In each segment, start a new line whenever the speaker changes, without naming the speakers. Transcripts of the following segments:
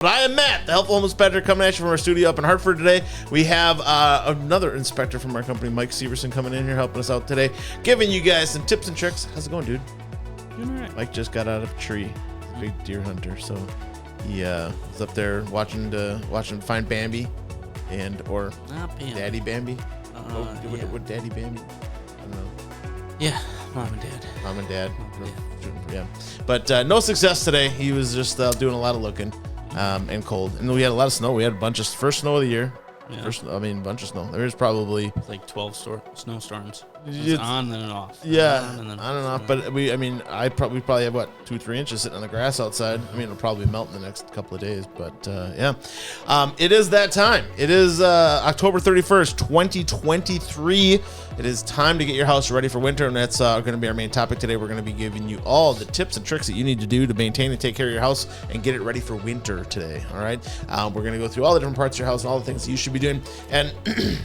But I am Matt, the helpful home inspector, coming at you from our studio up in Hartford today. We have another inspector from our company, Mike Severson, coming in here helping us out today, giving you guys some tips and tricks. How's it going, dude?
Doing all right.
Mike just got out of a tree. He's a big deer hunter, so he was up there watching find Bambi or Daddy Bambi. What Daddy Bambi? I don't know.
Yeah, mom and dad.
Mom and dad. Yeah. But no success today. He was just doing a lot of looking. And cold, and we had a lot of snow. We had a bunch of first snow of the year. Yeah. A bunch of snow. There's probably
like 12 snowstorms. It's on and off.
Yeah, on and off. But we probably have 2-3 inches sitting on the grass outside. I mean, it'll probably melt in the next couple of days. But it is that time. It is October 31st, 2023. It is time to get your house ready for winter, and that's going to be our main topic today. We're going to be giving you all the tips and tricks that you need to do to maintain and take care of your house and get it ready for winter today. All right, we're going to go through all the different parts of your house and all the things that you should be doing, and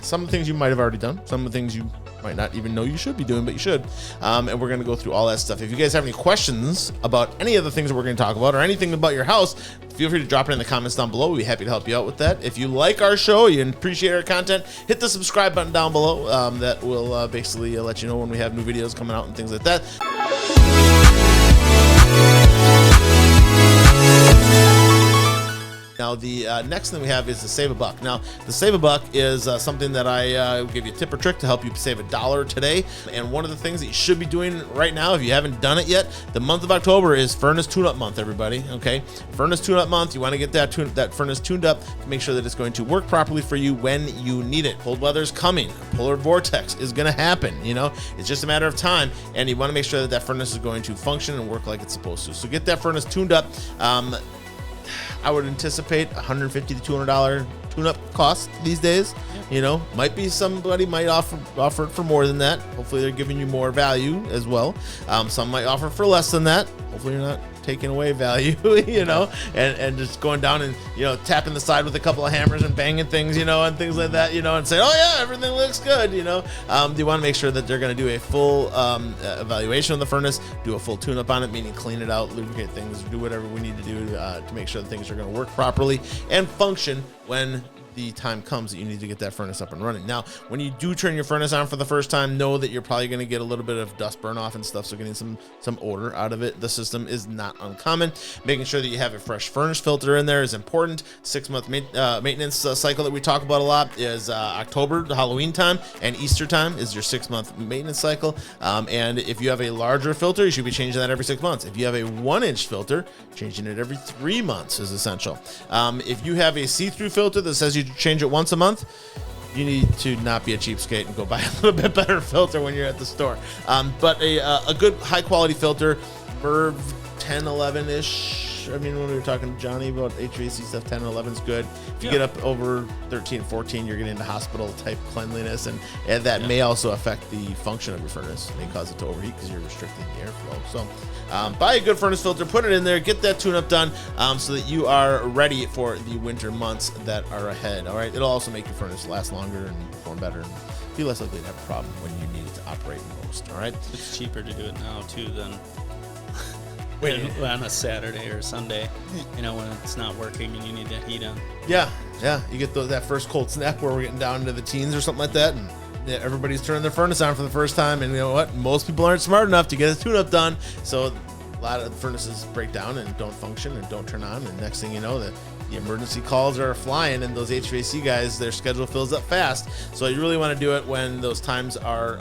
some of the things you might have already done, some of the things you might not even know you should be doing, but you should. And we're going to go through all that stuff. If you guys have any questions about any of the things that we're going to talk about or anything about your house, feel free to drop it in the comments down below. We'll be happy to help you out with that. If you like our show, you appreciate our content, hit the subscribe button down below. That will basically let you know when we have new videos coming out and things like that. Now, the next thing we have is the Save a Buck. Now, the Save a Buck is something that I give you a tip or trick to help you save $1 today. And one of the things that you should be doing right now, if you haven't done it yet, the month of October is Furnace Tune-Up Month, everybody. Okay, Furnace Tune-Up Month. You want to get that furnace tuned up to make sure that it's going to work properly for you when you need it. Cold weather is coming. Polar vortex is going to happen. You know, it's just a matter of time, and you want to make sure that that furnace is going to function and work like it's supposed to. So get that furnace tuned up. I would anticipate $150 to $200 tune-up cost these days. Yep. You know, might be somebody might offer it for more than that. Hopefully they're giving you more value as well. Some might offer for less than that. Hopefully you're not taking away value, you know, and just going down and, you know, tapping the side with a couple of hammers and banging things, you know, and things like that, you know, and say, oh yeah, everything looks good, you know. You want to make sure that they're going to do a full evaluation of the furnace, do a full tune-up on it, meaning clean it out, lubricate things, do whatever we need to do to make sure that things are going to work properly and function when the time comes that you need to get that furnace up and running. Now, when you do turn your furnace on for the first time, know that you're probably going to get a little bit of dust burn off and stuff, so getting some odor out of it. The system is not uncommon. Making sure that you have a fresh furnace filter in there is important. 6-month maintenance cycle that we talk about a lot is October, the Halloween time, and Easter time is your 6-month maintenance cycle. And if you have a larger filter, you should be changing that every 6 months. If you have a 1-inch filter, changing it every 3 months is essential. If you have a see-through filter that says you change it once a month, you need to not be a cheapskate and go buy a little bit better filter when you're at the store. But a good high quality filter, Merv 1011-ish. I mean, when we were talking to Johnny about HVAC stuff, 10 and 11 is good. If you get up over 13, 14, you're getting into hospital type cleanliness, and that may also affect the function of your furnace. It may cause it to overheat because you're restricting the airflow. So buy a good furnace filter, put it in there, get that tune-up done so that you are ready for the winter months that are ahead. All right, it'll also make your furnace last longer and perform better and be less likely to have a problem when you need it to operate most. All right,
it's cheaper to do it now too than on a Saturday or Sunday, you know, when it's not working and you need that heat on.
Yeah, you get that first cold snap where we're getting down into the teens or something like that, and everybody's turning their furnace on for the first time, and you know what? Most people aren't smart enough to get a tune-up done, so a lot of the furnaces break down and don't function and don't turn on, and next thing you know, the emergency calls are flying, and those HVAC guys, their schedule fills up fast. So you really want to do it when those times are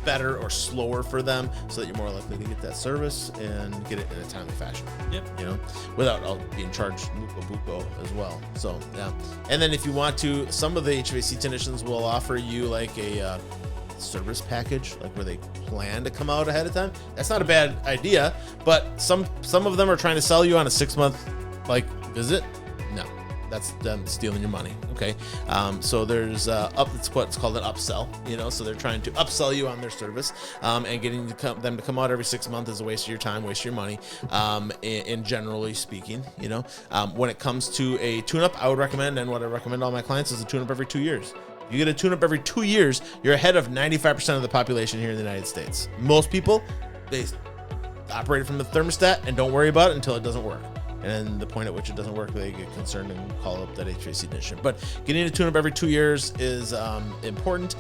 better or slower for them, so that you're more likely to get that service and get it in a timely fashion.
Yep.
You know, without being charged buco as well. So yeah. And then if you want to, some of the HVAC technicians will offer you like a service package, like where they plan to come out ahead of time. That's not a bad idea, but some of them are trying to sell you on a 6-month like visit. No, that's them stealing your money. Okay. So there's it's what's called an upsell, you know, so they're trying to upsell you on their service, and getting them to come out every 6 months is a waste of your time, waste of your money, in generally speaking, you know. When it comes to a tune-up, I would recommend, and what I recommend all my clients is a tune-up every 2 years. You get a tune-up every 2 years, you're ahead of 95% of the population here in the United States. Most people, they operate from the thermostat and don't worry about it until it doesn't work. and the point at which it doesn't work, they get concerned and call up that HVAC technician. But getting a tune-up every 2 years is important,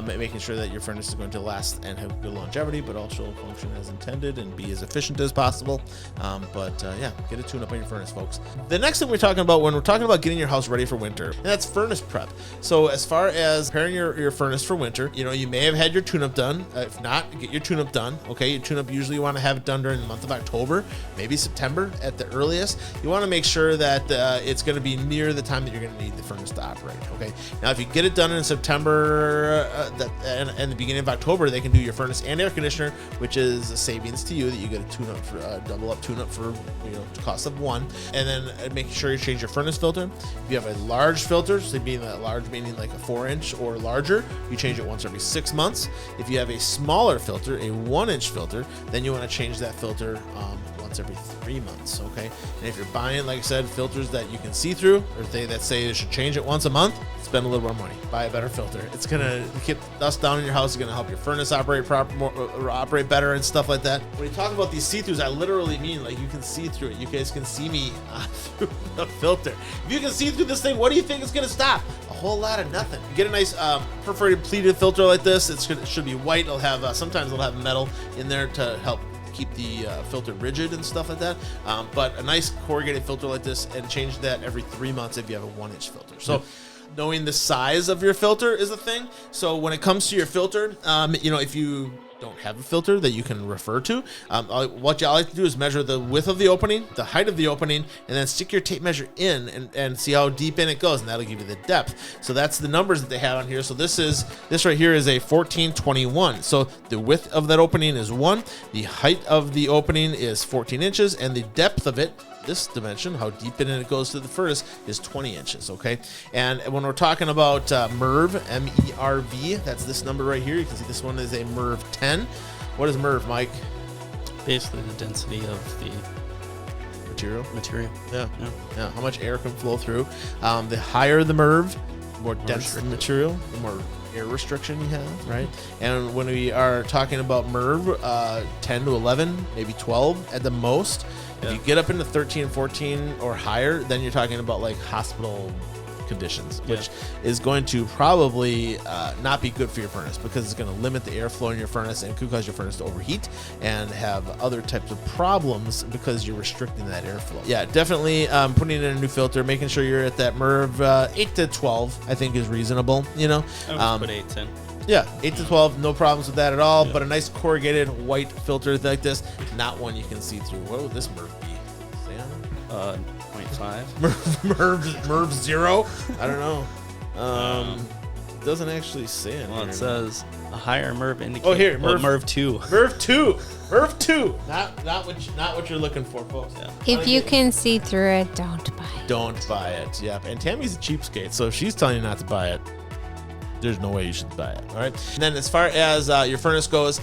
making sure that your furnace is going to last and have good longevity, but also function as intended and be as efficient as possible. Yeah, get a tune-up on your furnace, folks. The next thing we're talking about when we're talking about getting your house ready for winter, and that's furnace prep. So as far as preparing your furnace for winter, you may have had your tune-up done. If not, get your tune-up done. Okay, your tune-up, usually you want to have it done during the month of October, maybe September at the earliest. You want to make sure that it's going to be near the time that you're going to need the furnace to operate. Okay, now if you get it done in September and the beginning of October, they can do your furnace and air conditioner, which is a savings to you that you get a tune-up for double up tune-up for the cost of one. And then making sure you change your furnace filter. If you have a large filter, so being that large meaning like a 4-inch or larger, you change it once every 6 months. If you have a smaller filter, a 1-inch filter, then you want to change that filter once every 3 months. Okay, and if you're buying, like I said, filters that you can see through, or that say you should change it once a month, spend a little more money, buy a better filter. It's gonna keep dust down in your house. It's gonna help your furnace operate operate better and stuff like that. When you talk about these see-throughs, I literally mean like you can see through it. You guys can see me through the filter. If you can see through this thing, what do you think is gonna stop? A whole lot of nothing. You get a nice perforated pleated filter like this. It should be white. It'll have sometimes it'll have metal in there to help keep the filter rigid and stuff like that, but a nice corrugated filter like this, and change that every 3 months if you have a 1-inch filter. So knowing the size of your filter is a thing. So when it comes to your filter, if you don't have a filter that you can refer to, what I like to do is measure the width of the opening, the height of the opening, and then stick your tape measure in and see how deep in it goes, and that'll give you the depth. So that's the numbers that they have on here. So this right here is a 1421. So the width of that opening is 1, the height of the opening is 14 inches, and the depth of it, this dimension, how deep in it goes to the furnace, is 20 inches. Okay, and when we're talking about Merv, M-E-R-V, that's this number right here. You can see this one is a Merv 10. What is Merv, Mike?
Basically the density of the material.
Yeah. How much air can flow through. The higher the Merv, more dense the material, the more air restriction you have, right? And when we are talking about Merv, 10 to 11, maybe 12 at the most. If you get up into 13, 14 or higher, then you're talking about like hospital conditions, which is going to probably not be good for your furnace, because it's going to limit the airflow in your furnace and could cause your furnace to overheat and have other types of problems because you're restricting that airflow. Yeah, definitely putting in a new filter, making sure you're at that Merv 8 to 12, I think is reasonable.
I would put 8 in.
Yeah, 8 to 12, no problems with that at all. But a nice corrugated white filter like this, not one you can see through. What would this Merv be? Say on it?
0.5.
Merv 0? I don't know. It doesn't actually say on here.
It says a higher Merv indicator.
Oh, here,
Merv 2.
Merv 2. Merv 2. Not what you're looking for, folks. Yeah.
If you can see through it, don't buy it.
Don't buy it. Yeah. And Tammy's a cheapskate, so if she's telling you not to buy it, there's no way you should buy it. All right. And then as far as your furnace goes,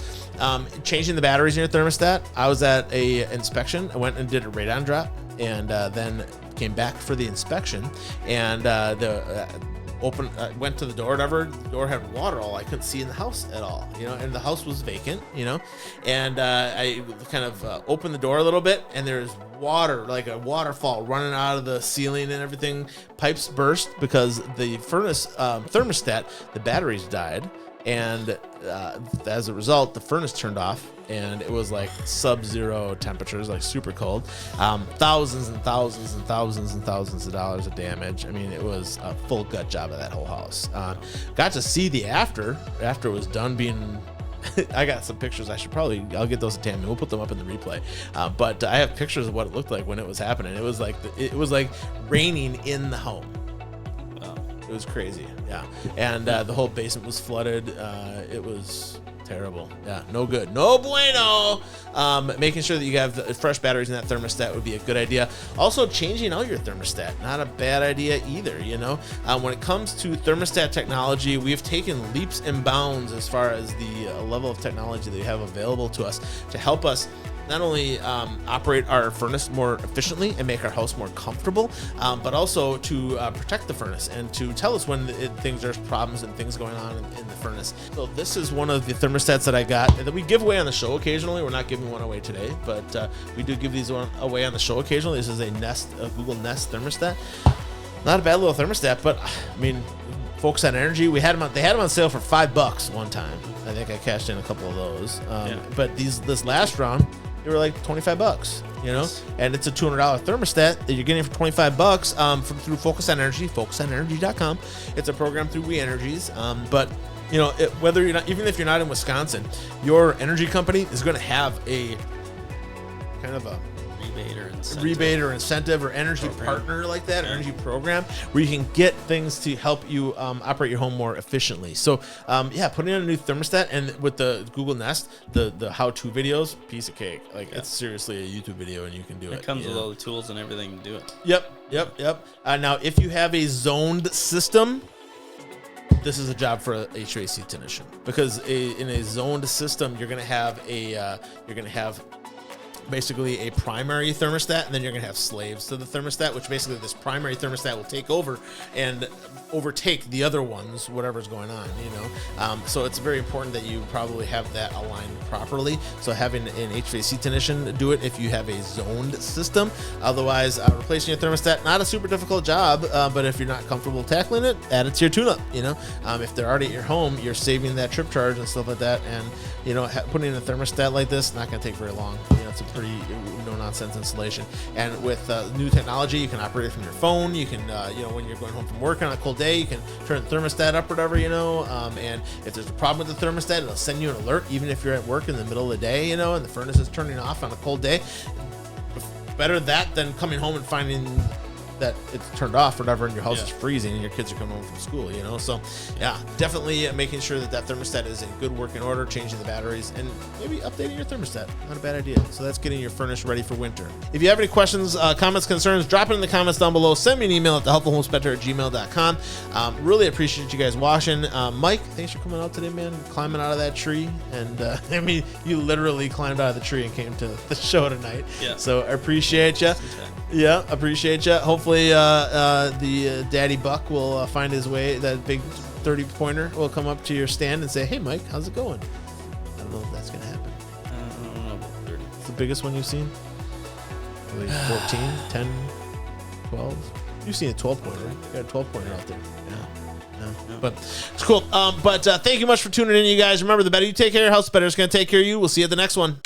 changing the batteries in your thermostat. I was at a inspection. I went and did a radon drop, and then came back for the inspection, and went to the door, whatever. The door had water all I couldn't see in the house at all, and the house was vacant, and I kind of opened the door a little bit, and there's water, like a waterfall running out of the ceiling and everything. Pipes burst because the furnace thermostat, the batteries died, and as a result, the furnace turned off, and it was like sub-zero temperatures, like super cold. Thousands and thousands and thousands and thousands of dollars of damage. I mean, it was a full gut job of that whole house. Got to see the after it was done being. I got some pictures. I'll get those to Tammy. We'll put them up in the replay. But I have pictures of what it looked like when it was happening. It was like raining in the home. It was crazy. Yeah. And the whole basement was flooded. It was terrible. Yeah, no good. No bueno. Making sure that you have fresh batteries in that thermostat would be a good idea. Also, changing out your thermostat, not a bad idea either, When it comes to thermostat technology, we've taken leaps and bounds as far as the level of technology that we have available to us to help us not only operate our furnace more efficiently and make our house more comfortable, but also to protect the furnace and to tell us when there's problems and things going on in the furnace. So this is one of the thermostats that I got that we give away on the show occasionally. We're not giving one away today, but we do give these one away on the show occasionally. This is a Google Nest thermostat. Not a bad little thermostat, but I mean, Focus on Energy. They had them on sale for $5 one time. I think I cashed in a couple of those. But this last round, they were like $25. You know, and it's a $200 thermostat that you're getting for $25 through Focus on Energy, focusonenergy.com. It's a program through We Energies, but you know, whether you're not, even if you're not in Wisconsin, your energy company is going to have a kind of a rebate or incentive or energy partner like that, energy program where you can get things to help you operate your home more efficiently. So putting in a new thermostat, and with the Google Nest, the how-to videos, piece of cake. Like it's seriously a YouTube video and you can do it.
It comes with all the tools and everything to do it.
Yep. Now, if you have a zoned system, this is a job for a HVAC technician, because in a zoned system, you're going to have basically a primary thermostat, and then you're going to have slaves to the thermostat, which basically this primary thermostat will take over and overtake the other ones, whatever's going on, you know. So it's very important that you probably have that aligned properly. So having an HVAC technician do it if you have a zoned system. Otherwise, replacing your thermostat, not a super difficult job, but if you're not comfortable tackling it, add it to your tune-up, you know. If they're already at your home, you're saving that trip charge and stuff like that, and you know, putting in a thermostat like this, not going to take very long. You know, it's a pretty no-nonsense installation. And with new technology, you can operate it from your phone. You can, you know, when you're going home from work on a cold day, you can turn the thermostat up or whatever, you know. And if there's a problem with the thermostat, it'll send you an alert, even if you're at work in the middle of the day, you know, and the furnace is turning off on a cold day. Better that than coming home and finding that it's turned off or whatever, and your house is freezing and your kids are coming home from school, you know. So definitely making sure that thermostat is in good working order, changing the batteries, and maybe updating your thermostat. Not a bad idea. So that's getting your furnace ready for winter. If you have any questions, comments, concerns, drop it in the comments down below. Send me an email at thehelpfulhomespector@gmail.com. Really appreciate you guys watching. Mike, thanks for coming out today, man, climbing out of that tree. And I mean, you literally climbed out of the tree and came to the show tonight. So I appreciate you. Yeah, appreciate you. Hopefully the daddy buck will find his way. That big 30-pointer will come up to your stand and say, "Hey, Mike, how's it going?" I don't know if that's going to happen.
I don't know about 30.
It's the biggest one you've seen? Like 14, 10, 12? You've seen a 12-pointer. You got a 12-pointer out there. Yeah. But it's cool. But thank you much for tuning in, you guys. Remember, the better you take care of your house, the better it's going to take care of you. We'll see you at the next one.